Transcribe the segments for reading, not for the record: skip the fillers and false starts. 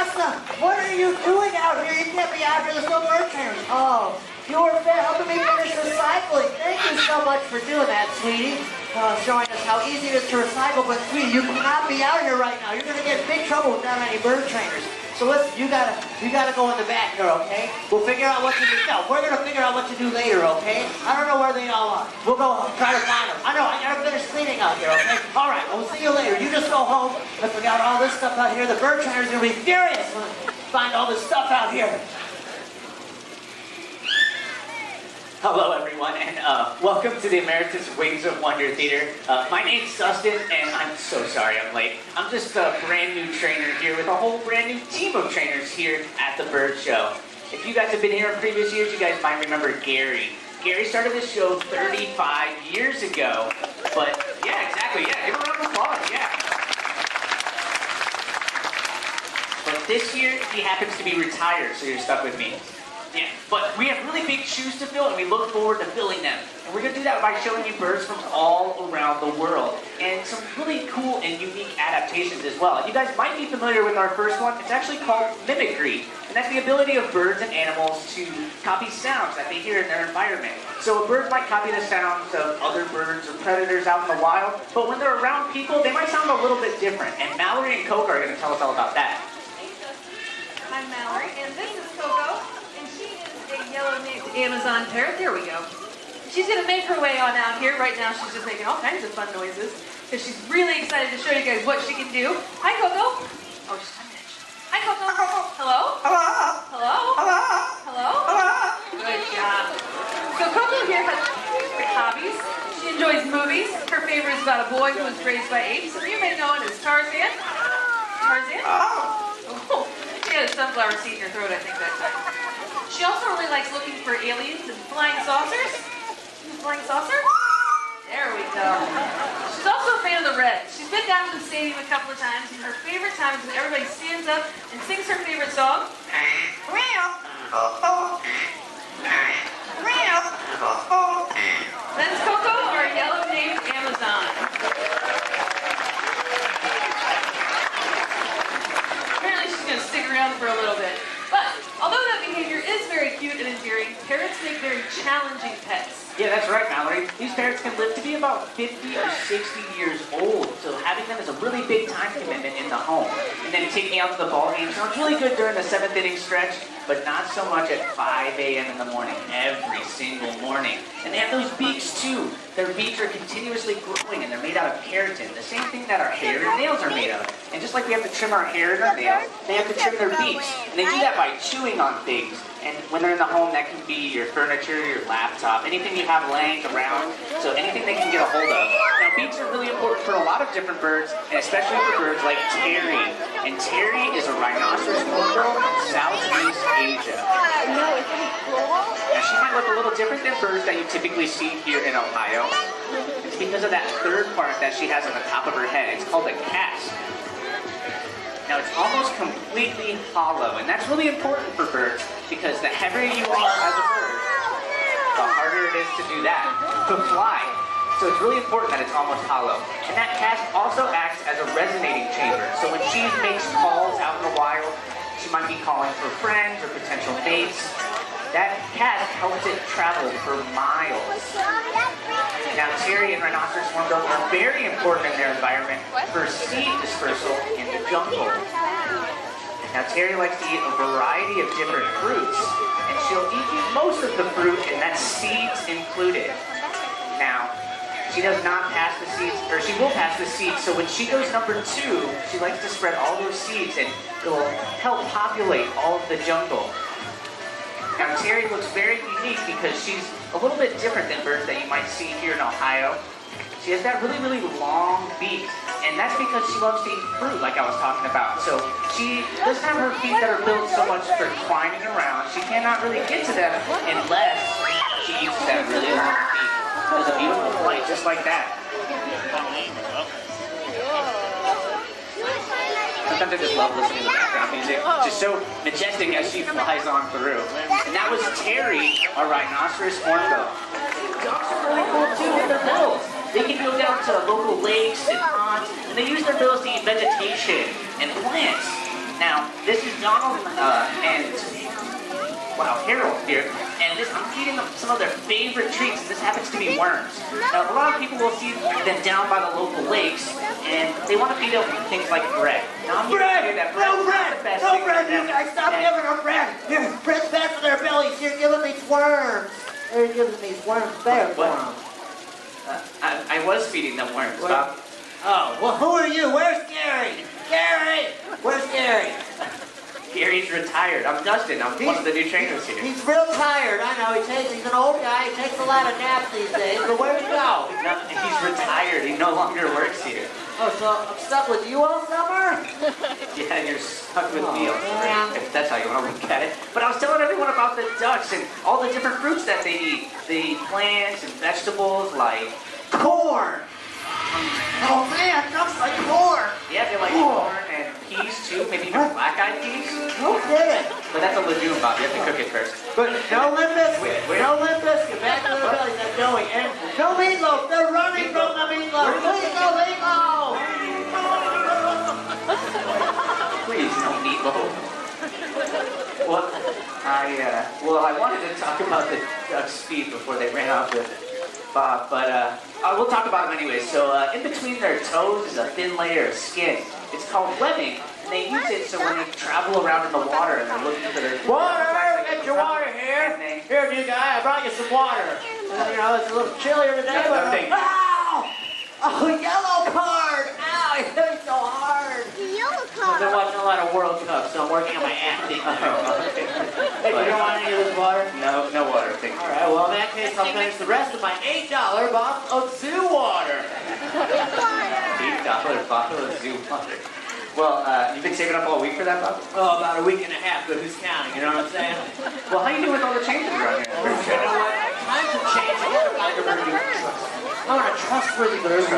Asa, what are you doing out here? You can't be out here. There's no bird trainers. Oh, you were helping me finish recycling. Thank you so much for doing that, sweetie. Showing us how easy it is to recycle. But, sweetie, you cannot be out here right now. You're going to get in big trouble without any bird trainers. So listen, you gotta go in the back here, okay? We'll figure out what to do. No, we're gonna figure out what to do later, okay? I don't know where they all are. We'll go try to find them. I know, I gotta finish cleaning out here, okay? All right, we'll see you later. You just go home. If we got all this stuff out here, the bird trainer's gonna be furious when we find all this stuff out here. Hello everyone, and welcome to the Emeritus Wings of Wonder Theater. My name's Dustin, and I'm so sorry I'm late. I'm just a brand new trainer here with a whole brand new team of trainers here at the Bird Show. If you guys have been here in previous years, you guys might remember Gary. Gary started this show 35 years ago, but yeah, exactly, yeah, give a round of applause, yeah. But this year, he happens to be retired, so you're stuck with me. Yeah, but we have really big shoes to fill, and we look forward to filling them. And we're going to do that by showing you birds from all around the world, and some really cool and unique adaptations as well. You guys might be familiar with our first one. It's actually called mimicry, and that's the ability of birds and animals to copy sounds that they hear in their environment. So a bird might copy the sounds of other birds or predators out in the wild, but when they're around people, they might sound a little bit different. And Mallory and Coco are going to tell us all about that. I'm Mallory, and this is Coco. A yellow-named Amazon parrot. There we go. She's going to make her way on out here. Right now, she's just making all kinds of fun noises because she's really excited to show you guys what she can do. Hi, Coco. Oh, she's on edge. Hi, Coco. Hello? Hello? Hello? Hello? Hello? Hello? Good job. So Coco here has favorite hobbies. She enjoys movies. Her favorite is about a boy who was raised by apes. So you may know him as Tarzan. Tarzan? Oh, she had a sunflower seed in her throat, I think, that time. She also really likes looking for aliens and flying saucers. Flying saucer? There we go. She's also a fan of the Reds. She's been down to the stadium a couple of times, and her favorite time is when everybody stands up and sings her favorite song. That's Coco, our yellow-named Amazon. Apparently she's going to stick around for a little bit. But, although that behavior is very cute and endearing, parrots make very challenging pets. Yeah, that's right, Mallory. These parrots can live to be about 50 or 60 years old, so having them is a really big time commitment in the home. And then taking out to the ball game sounds really good during the 7th inning stretch, but not so much at 5 a.m. in the morning, every single morning. And they have those beaks too. Their beaks are continuously growing, and they're made out of keratin, the same thing that our hair and nails are made of. And just like we have to trim our hair and our nails, they have to trim their beaks. And they do that by chewing on things. And when they're in the home, that can be your furniture, your laptop, anything you have laying around, so anything they can get a hold of. Now, beaks are really important for a lot of different birds, and especially for birds like Terry. And Terry is a rhinoceros hornbill from Southeast Asia. Now, she might look a little different than birds that you typically see here in Ohio. It's because of that third part that she has on the top of her head. It's called a casque. Now, it's almost completely hollow, and that's really important for birds because the heavier you are as a bird, the harder it is to do that, to fly. So it's really important that it's almost hollow. And that casque also acts as a resonating chamber. So when she makes calls out in the wild, she might be calling for friends or potential mates. That casque helps it travel for miles. Now, Terry and rhinoceros hornbills are very important in their environment for seed dispersal in the jungle. Now, Terry likes to eat a variety of different fruits, and she'll eat most of the fruit, and that's seeds included. Now, she does not pass the seeds, or she will pass the seeds, so when she goes number 2, she likes to spread all those seeds, and it will help populate all of the jungle. Now, Terry looks very unique because she's a little bit different than birds that you might see here in Ohio. She has that really, really long beak, and that's because she loves to eat fruit, like I was talking about. So she doesn't have her feet that are built so much for climbing around. She cannot really get to them unless she uses that really long beak. There's a beautiful flight just like that. Sometimes I just love listening to the background music. It's just so majestic as she flies on through. And that was Terry, our rhinoceros hornbill. Dogs are really cool too with their bills. They can go down to local lakes and ponds, and they use their bills to eat vegetation and plants. Now, this is Donald and Harold here, and I'm feeding them some of their favorite treats, and this happens to be worms. Now, a lot of people will see them down by the local lakes, and they want to feed them things like bread. Now, I'm Bread! here to that No bread! is the best No thing bread! for You them. guys stop And- giving them bread! Here, bread's bad for their bellies. You're giving these worms. They're giving these worms better for What? them. I was feeding them worms, What? Bob. Oh, well, who are you? Where's Gary? Gary! Where's Gary? Gary's retired. I'm Dustin. I'm one of the new trainers here. He's real tired. I know. He's an old guy. He takes a lot of naps these days. But where'd he go? No, he's retired. He no longer works here. Oh, so I'm stuck with you all summer? Yeah, you're stuck with me, man. if that's how you want to look at it. But I was telling everyone about the ducks and all the different fruits that they eat. The plants and vegetables like Corn. Oh, man. Ducks like corn. yeah, they like corn and peas too. Maybe even black-eyed peas. No kidding. But that's a legume, Bob. You have to cook it first. But no limp biscuit. Wait. No limp biscuit. Back to the belly. That's going. And no meatloaf. They're running from the meatloaf. Please no meatloaf. Please, no meatloaf. Well, I wanted to talk about the duck's feet before they ran off with Bob, but we'll talk about them anyway. So in between their toes is a thin layer of skin. It's called webbing, and they use it so when they travel around in the water and they're looking for their Water! Get your water here. Here, new guy. I brought you some water. You know, it's a little chillier today, but... Thank you. Ow! Oh, yellow card! Ow, it hit me so hard. I've been watching a lot of World Cup, so I'm working on my acting. Hey, you don't want any of this water? No water, thank you. All right, well, in that case, I'll finish the rest of my $8 bottle of zoo water. $8 bottle of zoo water. Well, you've been saving up all week for that, Bob? Oh, about a week and a half, but who's counting, you know what I'm saying? Well, how you doing with all the changes around here? You know what? Times have changed. I gotta find a person you can trust. I want a trustworthy person.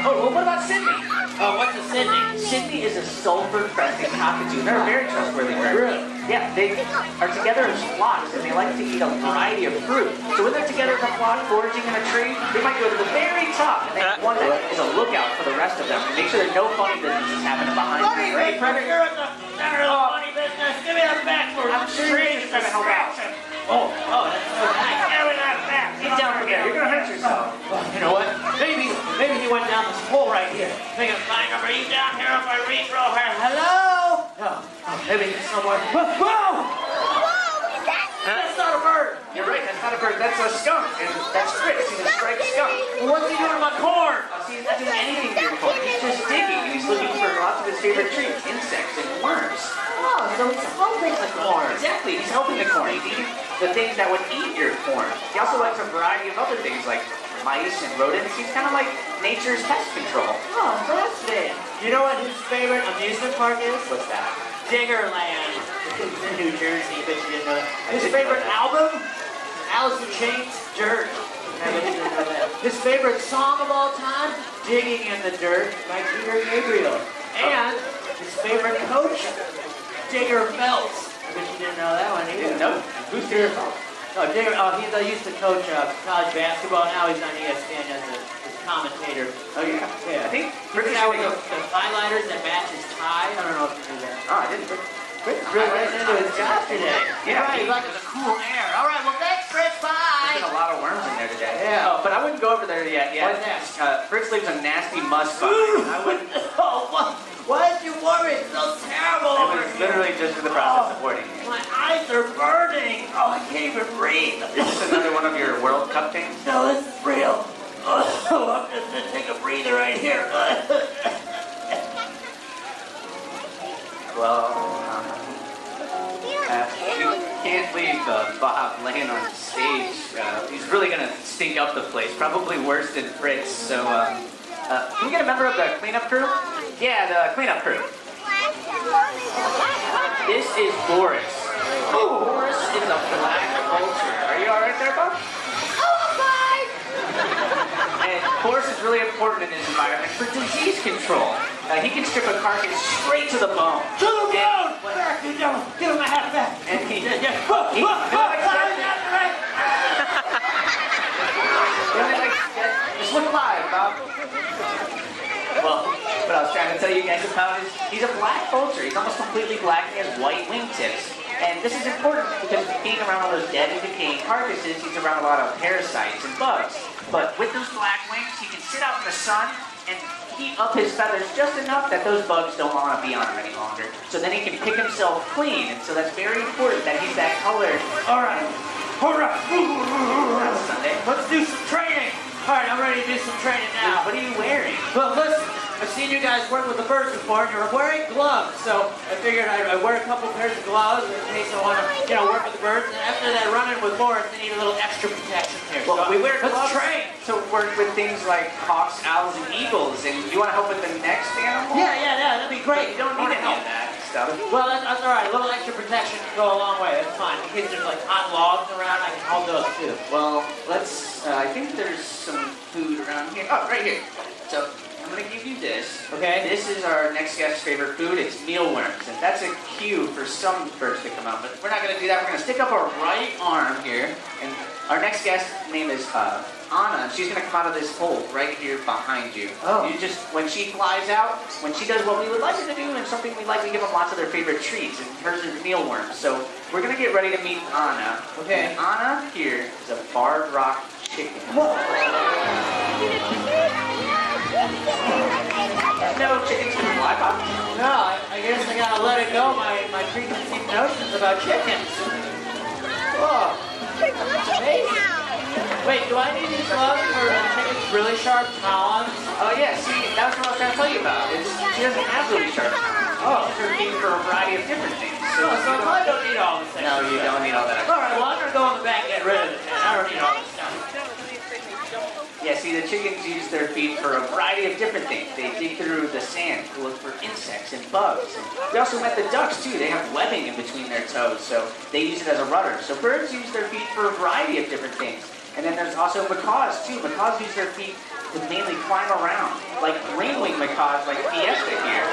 Oh, well, what about Sydney? Oh, what's a Sydney? Sydney is a sulfur-cresting cockatoo. They're a very trustworthy bird. Really? Yeah, they are together as flocks, and they like to eat a variety of fruit. So when they're together as a flock foraging in a tree, they might go to the very top, and they have one that is a lookout for the rest of them to make sure that no funny business is happening behind them. Hey, Predator, you're at the center of the funny business. Give me that backwards. I'm sure you're just trying to help out. Oh, that's so nice. Give me that back. Get down here. You're going to hurt yourself. Well, you know what? Maybe he went down this hole right here. Think I'm flying over. He's down here if I reach real hard. Hello? Oh, maybe he's somewhere. Whoa! That's not a bird. You're right, that's not a bird. That's a skunk, and that's Fritz. He's a striped skunk. Well, what's he doing to my corn? See, he's not doing anything to your corn. He's just digging. He's looking for lots of his favorite treats, insects and worms. Oh, so he's helping the corn. Exactly, he's helping the corn. He's eating the things that would eat your corn. He also likes a variety of other things like mice and rodents. He's kind of like nature's pest control. Oh, fascinating. You know what his favorite amusement park is? What's that? Diggerland. It's in New Jersey, but you didn't know that. His favorite album? Alice in Chains, Dirt. I bet you didn't know that. His favorite song of all time? Digging in the Dirt by Peter Gabriel. And his favorite coach? Digger Phelps. I bet you didn't know that one either. No. Who's Digger Phelps? Oh, Digger, he used to coach college basketball. Now he's on ESPN as a commentator. Oh, yeah. Yeah. I think Pretty guy with the highlighters that match his tie. I don't know if you knew that. Oh, I didn't. Fritz really getting into his job today. Yeah. Right, he's like the cool air. All right, well, thanks, Fritz. There's been Bye. a lot of worms in there today. Yeah. Oh, but I wouldn't go over there yet. What's that? Fritz leaves a nasty must behind. I wouldn't. Oh, why did you worry? It's so terrible It over was here. literally just in the process of boarding. My eyes are burning. Oh, I can't even breathe. This is another one of your World Cup things. No, this is real. Oh, I'm just gonna take a breather right here. Well, you can't leave Bob laying on stage. He's really gonna stink up the place, probably worse than Fritz. So, can we get a member of the cleanup crew? Yeah, the cleanup crew. This is Boris. Boris is a black vulture. Are you all right there, Bob? And Boris is really important in this environment for disease control. He can strip a carcass straight to the bone. To the bone! Give him my hat back. And he Just look alive, Bob. Well, what I was trying I'm gonna tell you guys about is he's a black vulture. He's almost completely black and he has white wingtips. And this is important because being around all those dead and decaying carcasses, he's around a lot of parasites and bugs. But with those black wings, he can sit out in the sun and heat up his feathers just enough that those bugs don't want to be on him any longer. So then he can pick himself clean. And so that's very important that he's that color. All right. Sunday. Let's do some training. All right, I'm ready to do some training now. What are you wearing? Well, listen, I've seen you guys work with the birds before, and you're wearing gloves. So I figured I'd wear a couple pairs of gloves in case I want to, work with the birds. And after that, running with Morris, they need a little extra protection here. Well, so we wear gloves let's train. to work with things like hawks, owls, and eagles. And you want to help with the next animal? Yeah, that'd be great. You don't need any of that stuff. Well, that's all right. A little extra protection can go a long way. That's fine. In case there's like hot logs around, I can hold those too. Well, let's. I think there's some food around here. Oh, right here. So I'm gonna give you this. Okay. This is our next guest's favorite food. It's mealworms, and that's a cue for some birds to come out. But we're not gonna do that. We're gonna stick up our right arm here, and our next guest's name is Anna. She's gonna come out of this hole right here behind you. Oh. You just when she flies out, when she does what we would like her to do, and something we like, we give them lots of their favorite treats, and hers is mealworms. So we're gonna get ready to meet Anna. Okay. And Anna here is a barred rock chicken. No chickens can fly, Bob. No, I guess I gotta let it go. My preconceived notions about chickens. Whoa. That's amazing. Wait, do I need these gloves for the chicken's really sharp talons? Oh yeah, see, that's what I was trying to tell you about. She doesn't have really sharp talons. Oh. They're made for a variety of different things. So I probably don't need all this. No, you don't need all that. All right, well, I'm gonna go in the back and get rid of it. I don't need all this stuff. Yeah, see, the chickens use their feet for a variety of different things. They dig through the sand to look for insects and bugs. And we also met the ducks, too. They have webbing in between their toes, so they use it as a rudder. So birds use their feet for a variety of different things. And then there's also macaws, too. Macaws use their feet to mainly climb around, like ring-wing macaws like Fiesta here.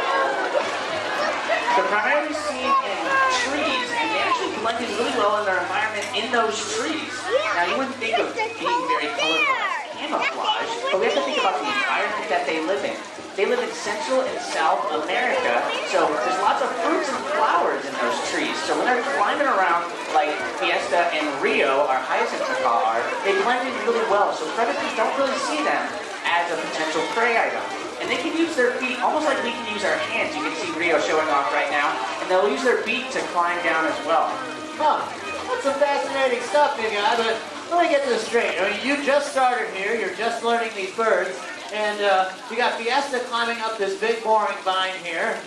They're primarily seen in trees, and they actually blend in really well in their environment in those trees. Now, you wouldn't think of being very colorful camouflage, but we have to think about the environment that they live in. They live in Central and South America, so there's lots of fruits and flowers in those trees. So when they're climbing around like Fiesta and Rio, our hyacinth macaw are, they blend in really well, so predators don't really see them as a potential prey item. And they can use their feet almost like we can use our hands. You can see Rio showing off right now, and they'll use their beak to climb down as well. Huh, that's some fascinating stuff, big guy, but let me get this straight. I mean, you just started here, you're just learning these birds, and you got Fiesta climbing up this big boring vine here,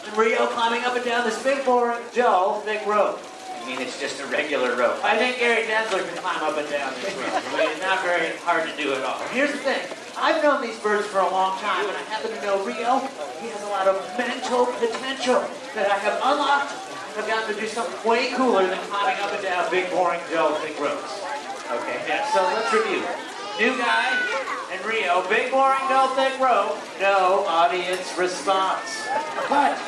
and Rio climbing up and down this big boring big rope. I mean, it's just a regular rope. I think Gary Densler can climb up and down this rope. I mean, it's not very hard to do at all. Here's the thing. I've known these birds for a long time, and I happen to know Rio. He has a lot of mental potential that I have unlocked. I've gotten to do something way cooler than climbing up and down big, boring big ropes. Okay. Yeah, so let's review. New guy and Rio, big, boring thick rope, no audience response. But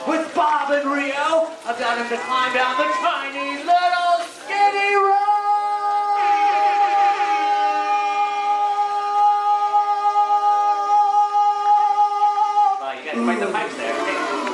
with Bob and Rio, I've got him to climb down the tiny little skinny rope. Wow, you got quite the pipes there.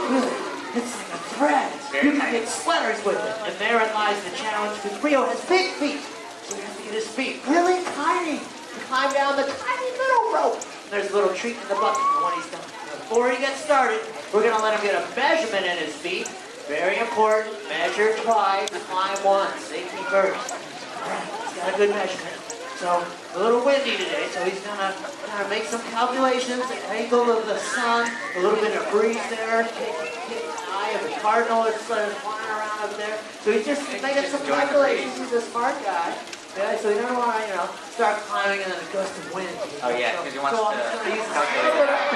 Really, it's like a thread. You can get sweaters with it. And therein lies the challenge, because Rio has big feet. So he has to get his feet really tiny to climb down the tiny little rope. And there's a little treat in the bucket for when he's done. Now, before he gets started, we're going to let him get a measurement in his feet. Very important. Measure twice, climb once. Safety first. All right, he's got a good measurement. So, a little windy today, so he's going to kind of make some calculations. The angle of the sun, a little bit of breeze there. Take the eye of the cardinal that's flying around up there. So he's just making some calculations. He's a smart guy. Yeah, so you don't want to, start climbing and then a gust of wind. Oh yeah, because he wants so to use calculate it out.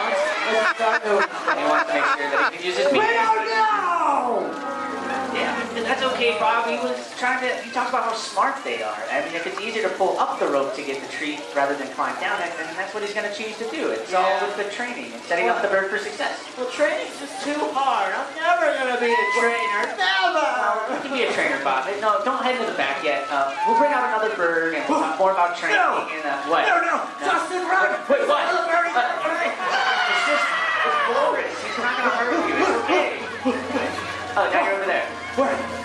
Let's start over. And he wants to make sure that he can use his feet. Yeah, and that's okay, Bob. He talked about how smart they are. I mean, if it's easier to pull up the rope to get the treat rather than climb down it, then that's what he's going to choose to do. It's all with the training and setting up the bird for success. Well, training's just too hard. I'm never going to be a trainer. Never! You can be a trainer, Bob. No, don't head to the back yet. We'll bring out another bird and we'll talk more about training. No! What? No. Justin, run! Wait, what? It's just It's Boris. He's not gonna hurt you. It's okay. Oh, now you're over there.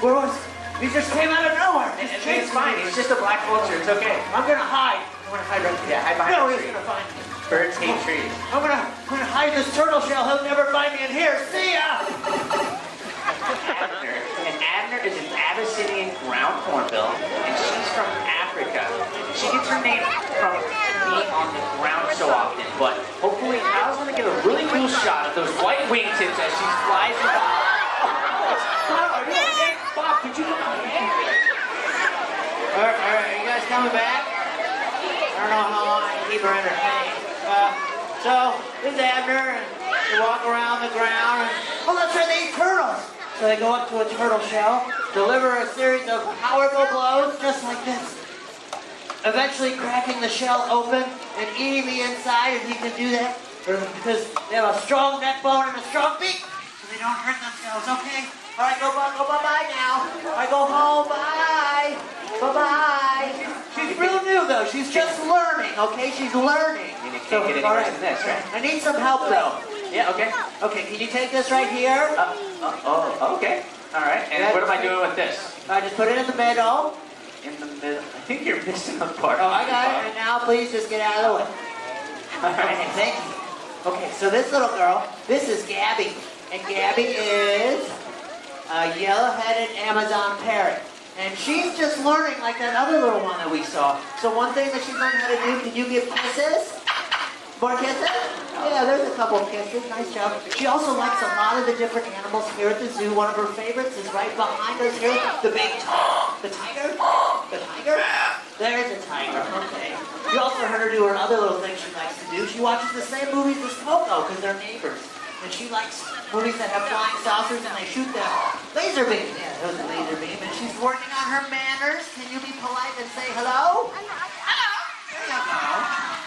Where was he? Just came out of nowhere. It's fine. He's just a black vulture. It's okay. I'm gonna hide. I'm gonna hide right here. Yeah, hide behind No, the he's tree. gonna find me. Birds hate trees. I'm gonna hide this turtle shell. He'll never find me in here. See ya! Abner. And Abner is an Abyssinian ground hornbill, and she's from Africa. She gets her name from being on the ground so often, but hopefully Kyle's gonna get a really cool shot of those white wingtips as she flies by. Kyle, are you okay? Bob, could you come out here? All right, you guys coming back? I don't know how long I can keep her entertained. So, this is Abner, and they walk around the ground, and oh, that's right, they eat turtles. So they go up to a turtle shell, deliver a series of powerful blows, just like this. Eventually cracking the shell open and eating the inside, if you can do that, because they have a strong neck bone and a strong beak, so they don't hurt themselves, okay? All right, go bye-bye now. All right, go home, bye. Bye-bye. She's real new, though. She's just learning, okay? She's learning. I mean, you can't get any worse than this, right? I need some help, though. Yeah, okay. Okay, can you take this right here? Okay. All right. And what am I doing with this? Just put it in the middle. In the middle. I think you're missing a part. Oh, I got it. And now, please, just get out of the way. All right. Okay, thank you. Okay, so this little girl, this is Gabby. And Gabby is a yellow-headed Amazon parrot. And she's just learning like that other little one that we saw. So one thing that she's learned how to do, can you give kisses? More kisses? Yeah, there's a couple of kisses. Nice job. She also likes a lot of the different animals here at the zoo. One of her favorites is right behind us here. The big the tiger. The tiger? There's a tiger. Okay. You also heard her do her other little thing she likes to do. She watches the same movies as Coco because they're neighbors. And she likes movies that have flying saucers and they shoot them. Laser beam. Yeah, that was a laser beam. And she's working on her manners. Can you be polite and say hello? Hello. There you go.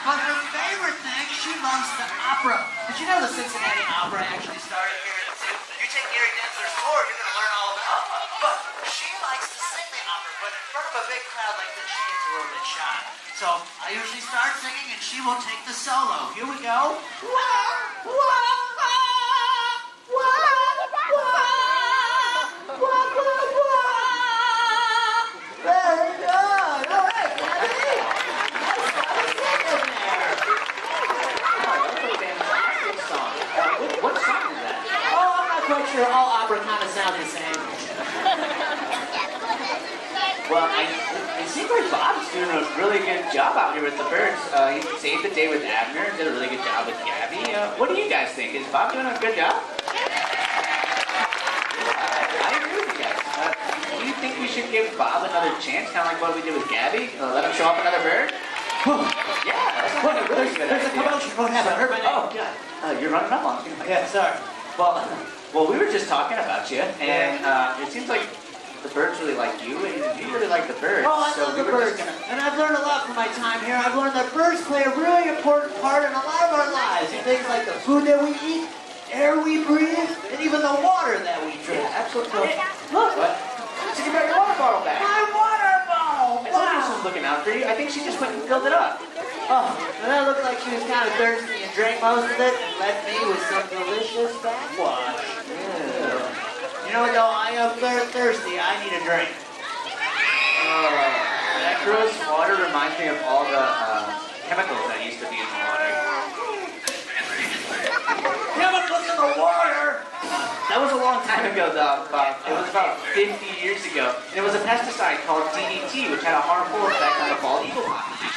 But her favorite thing, she loves the opera. Did you know the Cincinnati Opera actually started here at the zoo? You take Gary Densler's tour, you're going to learn all about it. But she likes to sing the opera, but in front of a big crowd like this, she gets a little bit shy. So I usually start singing and she will take the solo. Here we go. Wah, wah, wah, wah, wah, wah, wah, wah. Very good. All right, Gabby. What song is that? Oh, I'm not quite sure. All opera kind of sound the same. Well, it seems like Bob's doing a really good job out here with the birds. He saved the day with Abner, did a really good job with Gabby. What do you guys think? Is Bob doing a good job? I agree with you guys. Do you think we should give Bob another chance, kind of like what we did with Gabby? Let him show off another bird? Yeah, that's a really good There's a idea. commotion. What happened? Heard my name. Oh, God. You're running up on me. Yeah, sorry. Well, we were just talking about you, and it seems like the birds really like you, and you really like the birds. Oh, I love the birds. And I've learned a lot from my time here. I've learned that birds play a really important part in a lot of our lives. Things like the food that we eat, air we breathe, and even the water that we drink. Yeah, absolutely. Look, what? So you got your water bottle back. My water bottle! I told you she was looking out for you. I think she just went and filled it up. Oh, and that looked like she was kind of thirsty and drank most of it and left me with some delicious backwash. You know, though, I am very thirsty. I need a drink. That gross water reminds me of all the chemicals that used to be in the water. Chemicals in the water! That was a long time ago, Bob. It was about 50 years ago. And it was a pesticide called DDT, which had a harmful effect on the bald eagle population.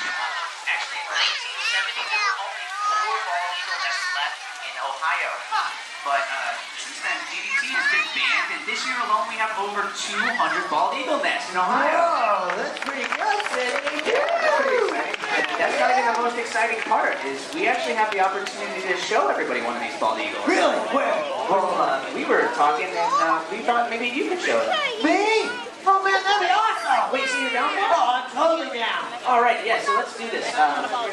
Actually, in 1970, there were only 4 bald eagle nests left in Ohio. But since then, DDT has been banned, and this year alone, we have over 200 bald eagle nests in Ohio. Oh, that's pretty good, Cindy. That's pretty exciting. That's gotta be the most exciting part, is we actually have the opportunity to show everybody one of these bald eagles. Really? Where? Well, we were talking, and we thought maybe you could show it. Me? Oh, man, that'd be awesome. Wait, so you're down for it? Oh, I'm totally down. All right, yeah, so let's do this.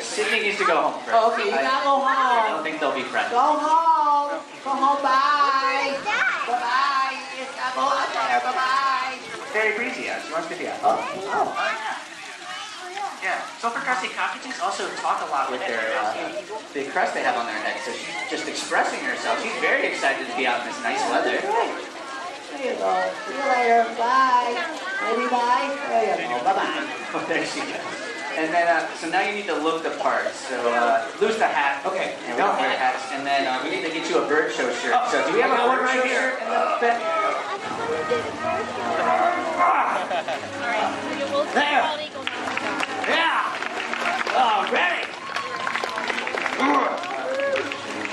Sydney needs to go home first. Oh, okay, you gotta go I don't home. think they'll be friends. Go home. Go home, bye. Bye-bye. You just gotta go out there, bye-bye. Very breezy out. She wants to be out. Oh, yeah. Yeah. Sulfur crested cockatoos also talk a lot with their the crest they have on their head. So she's just expressing herself. She's very excited to be out in this nice weather. There you go. See you later. Bye. Maybe bye. There you go. Bye-bye. Oh, there she goes. And then, so now you need to look the part. So lose the hat. Okay. And we don't wear hats. And then we need to get you a bird show shirt. So do we have a bird show shirt in the bed? There. Yeah. Oh, ready.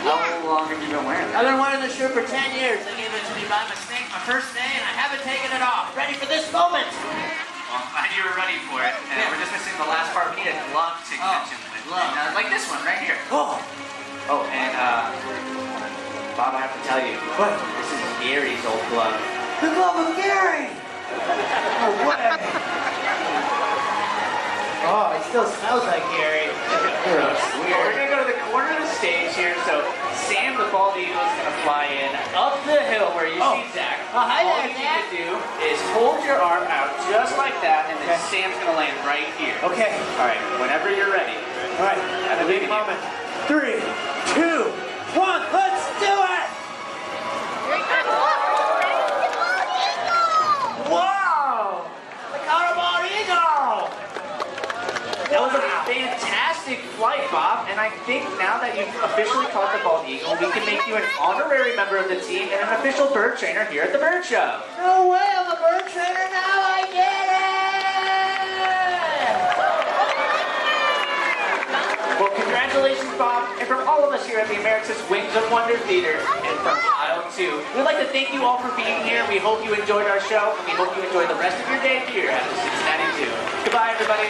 How long have you been wearing it? I've been wearing this shirt for 10 years. They gave it to me by mistake my first day, and I haven't taken it off. Ready for this moment. Well, I'm glad you were ready for it. And we're just missing the last part we need a glove to catch him with. And, like this one right here. Oh. Oh, and Bob, I have to tell you. What? This is Gary's old glove. The glove of Gary. Oh, what? Oh, it still smells like Gary. Weird. We're gonna go to the corner of the stage here. So Sam, the bald eagle, is gonna fly in up the hill where you see Zach. Hi All there, you Zach. need to do is hold your arm out just like that, and then Sam's gonna land right here. Okay. All right. Whenever you're ready. All right. Have a big moment. 3, 2, 1. Let's do it. Wow! The bald eagle. That was a fantastic flight, Bob. And I think now that you've officially caught the bald eagle, we can make you an honorary member of the team and an official bird trainer here at the Bird Show. No way! I'm a bird trainer now. I get it. Well, congratulations, Bob. And from all of us here at the Emeritus Wings of Wonder Theater and from Aisle 2, we'd like to thank you all for being here. We hope you enjoyed our show, and we hope you enjoy the rest of your day here at the Cincinnati Zoo. Goodbye, everybody.